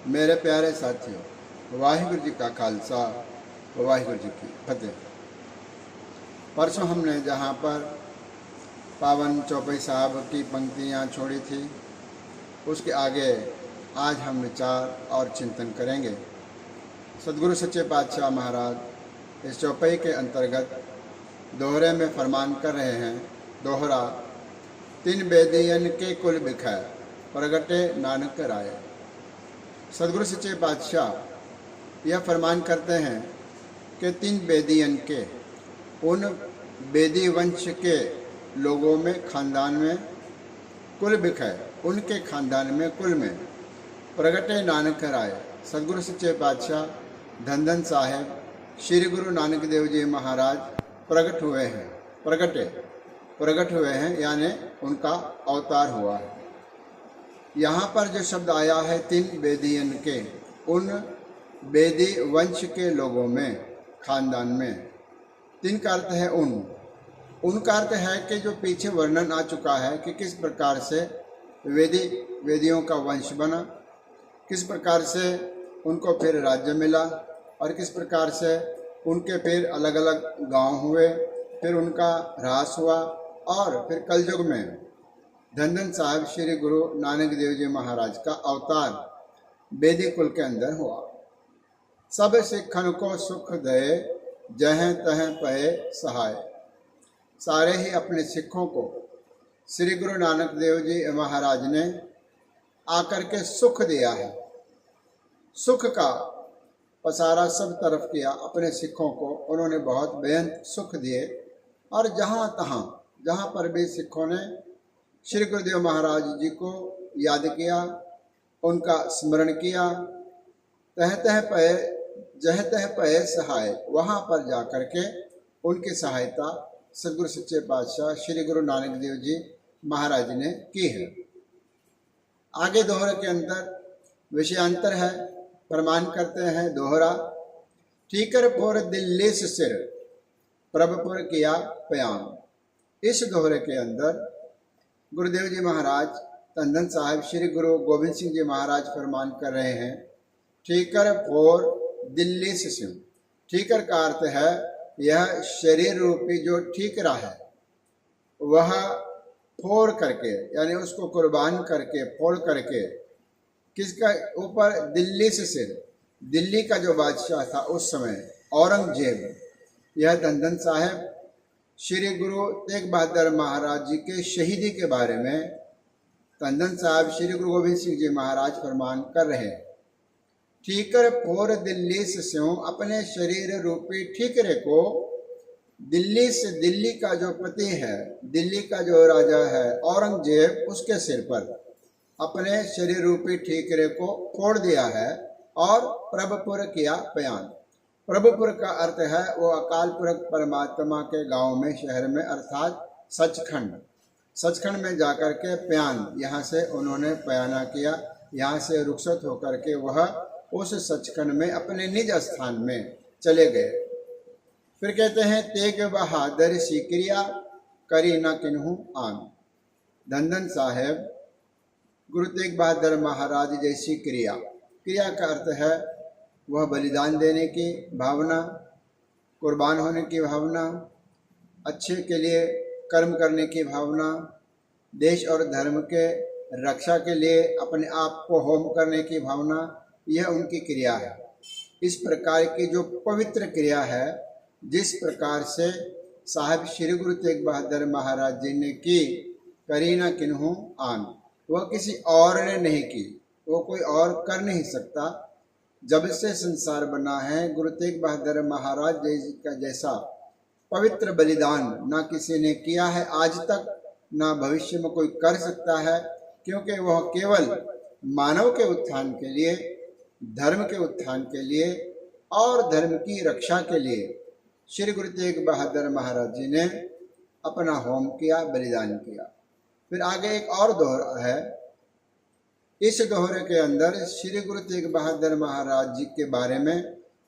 मेरे प्यारे साथियों, वाहिगुरु जी का खालसा, वाहिगुरु जी की फतेह। परसों हमने जहाँ पर पावन चौपाई साहब की पंक्तियाँ छोड़ी थी, उसके आगे आज हम विचार और चिंतन करेंगे। सदगुरु सच्चे पातशाह महाराज इस चौपाई के अंतर्गत दोहरे में फरमान कर रहे हैं। दोहरा, तीन बेदियन के कुल बिखै, प्रगटे नानक राय। सदगुरु सच्चे पातशाह यह फरमान करते हैं कि तीन बेदियन के, उन बेदी वंश के लोगों में, खानदान में कुल बिखै, उनके खानदान में, कुल में प्रगटे नानक राय। सदगुरु सच्चे पातशाह धन धन साहेब श्री गुरु नानक देव जी महाराज प्रकट हुए हैं। प्रकट हुए हैं यानी उनका अवतार हुआ है। यहाँ पर जो शब्द आया है तीन बेदियन के, उन बेदी वंश के लोगों में, खानदान में, तीन का अर्थ है उनका अर्थ है कि जो पीछे वर्णन आ चुका है कि किस प्रकार से वेदियों का वंश बना, किस प्रकार से उनको फिर राज्य मिला और किस प्रकार से उनके फिर अलग अलग गांव हुए, फिर उनका ह्रास हुआ और फिर कलयुग में धन धन साहब श्री गुरु नानक देव जी महाराज का अवतार बेदी कुल के अंदर हुआ। सब सिखन को सुख दे, जह तह पए सहाय। सारे ही अपने सिखों को श्री गुरु नानक देव जी महाराज ने आकर के सुख दिया है। सुख का पसारा सब तरफ किया, अपने सिखों को उन्होंने बहुत बेअंत सुख दिए और जहाँ तहाँ जहाँ पर भी सिखों ने श्री गुरुदेव महाराज जी को याद किया, उनका स्मरण किया, तह तह पए सहाय, वहाँ पर जा कर के उनकी सहायता सदगुरु सच्चे पातशाह श्री गुरु नानक देव जी महाराज ने की है। आगे दोहरे के अंदर विषयांतर है। प्रमाण करते हैं दोहरा, ठीकरपुर दिल्ली से सिर, प्रभपुर किया प्याम। इस दोहरे के अंदर गुरुदेव जी महाराज धन धन साहिब श्री गुरु गोविंद सिंह जी महाराज फरमान कर रहे हैं, ठीकरपुर दिल्ली से सिर। ठीकर का अर्थ है यह शरीर रूपी जो ठीकरा है, वह फोड़ करके यानी उसको कुर्बान करके, फोड़ करके, किसका ऊपर? दिल्ली से सिर। दिल्ली का जो बादशाह था उस समय औरंगजेब, यह धन धन साहब श्री गुरु तेग बहादुर महाराज जी के शहीदी के बारे में धन धन साहब श्री गुरु गोविंद सिंह जी महाराज फरमान कर रहे हैं। ठीकर फोर दिल्ली से स्यों, अपने शरीर रूपी ठीकरे को दिल्ली से, दिल्ली का जो पति है, दिल्ली का जो राजा है औरंगजेब, उसके सिर पर अपने शरीर रूपी ठीकरे को फोड़ दिया है और प्रभपुर किया प्यान। प्रभुपुर का अर्थ है वो अकाल पुरख परमात्मा के गांव में, शहर में, अर्थात सचखंड। सचखंड में जाकर के प्यान, यहाँ से उन्होंने प्याना किया, यहाँ से रुखसत होकर के वह उस सचखंड में अपने निज स्थान में चले गए। फिर कहते हैं, तेग बहादुर सीक्रिया, करी न किन्हू आन। धन धन साहेब गुरु तेग बहादुर महाराज जैसी क्रिया, क्रिया का अर्थ है वह बलिदान देने की भावना, कुर्बान होने की भावना, अच्छे के लिए कर्म करने की भावना, देश और धर्म के रक्षा के लिए अपने आप को होम करने की भावना, यह उनकी क्रिया है। इस प्रकार की जो पवित्र क्रिया है, जिस प्रकार से साहिब श्री गुरु तेग बहादुर महाराज जी ने की, करीना किन्हू आन, वह किसी और ने नहीं की, वो कोई और कर नहीं सकता। जब से संसार बना है, गुरु तेग बहादुर महाराज जी का जैसा पवित्र बलिदान ना किसी ने किया है आज तक, ना भविष्य में कोई कर सकता है, क्योंकि वह केवल मानव के उत्थान के लिए, धर्म के उत्थान के लिए और धर्म की रक्षा के लिए श्री गुरु तेग बहादुर महाराज जी ने अपना होम किया, बलिदान किया। फिर आगे एक और दोहरा है। इस दोहरे के अंदर श्री गुरु तेग बहादुर महाराज जी के बारे में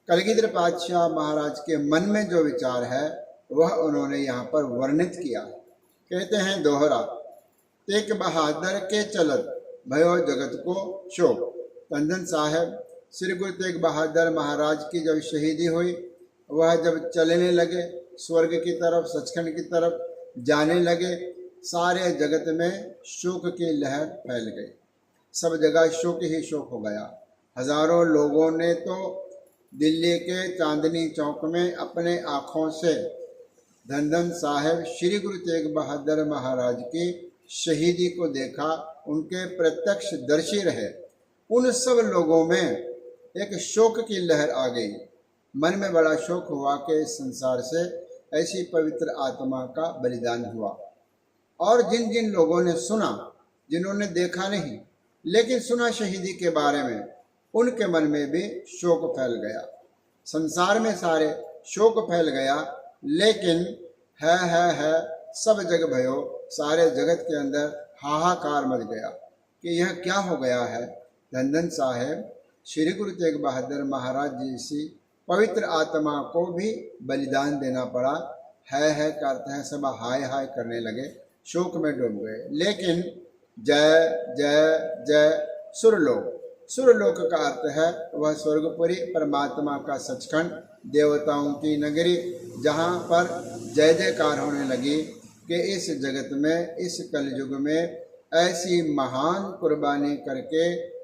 कलगीधर पातशाह महाराज के मन में जो विचार है वह उन्होंने यहाँ पर वर्णित किया। कहते हैं दोहरा, तेग बहादुर के चलत भयो जगत को शोक। धन साहब श्री गुरु तेग बहादुर महाराज की जब शहीदी हुई, वह जब चलने लगे स्वर्ग की तरफ, सचखंड की तरफ जाने लगे, सारे जगत में शोक की लहर फैल गई। सब जगह शोक ही शोक हो गया। हजारों लोगों ने तो दिल्ली के चांदनी चौक में अपने आँखों से धन साहब श्री गुरु तेग बहादुर महाराज की शहीदी को देखा, उनके प्रत्यक्ष दर्शी रहे। उन सब लोगों में एक शोक की लहर आ गई। मन में बड़ा शोक हुआ कि इस संसार से ऐसी पवित्र आत्मा का बलिदान हुआ। और जिन जिन लोगों ने सुना, जिन्होंने देखा नहीं लेकिन सुना शहीदी के बारे में, उनके मन में भी शोक फैल गया। संसार में सारे शोक फैल गया, लेकिन है सब जग भयो, सारे जगत के अंदर हाहाकार मच गया कि यह क्या हो गया है। धन साहब श्री गुरु तेग बहादुर महाराज जैसी पवित्र आत्मा को भी बलिदान देना पड़ा। है करते हैं, सब हाय हाय करने लगे, शोक में डूब गए। लेकिन जय जय जय सुरलोक, सुरलोक का अर्थ है वह स्वर्गपुरी, परमात्मा का सचखंड, देवताओं की नगरी, जहाँ पर जय जयकार होने लगी कि इस जगत में, इस कलयुग में ऐसी महान कुर्बानी करके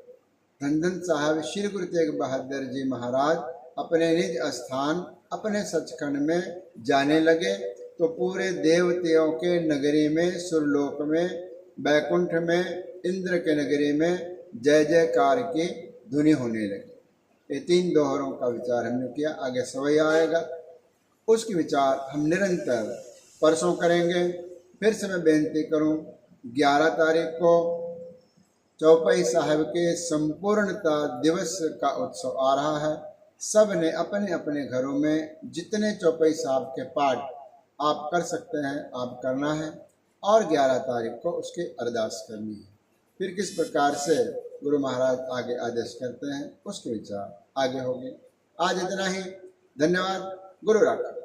धन साहब श्री गुरु तेग बहादुर जी महाराज अपने निज स्थान, अपने सचखंड में जाने लगे, तो पूरे देवताओं के नगरी में, सुरलोक में, बैकुंठ में, इंद्र के नगरी में जय जयकार की धुनी होने लगी। ये 3 दोहरों का विचार हमने किया। आगे सवई आएगा, उसकी विचार हम निरंतर परसों करेंगे। फिर से मैं बेनती करूं, 11 तारीख को चौपाई साहब के संपूर्णता दिवस का उत्सव आ रहा है। सब ने अपने अपने घरों में जितने चौपाई साहब के पाठ आप कर सकते हैं, आप करना है, और 11 तारीख को उसकी अरदास करनी है। फिर किस प्रकार से गुरु महाराज आगे आदेश करते हैं, उसके विचार आगे होंगे। आज इतना ही। धन्यवाद। गुरु राखा।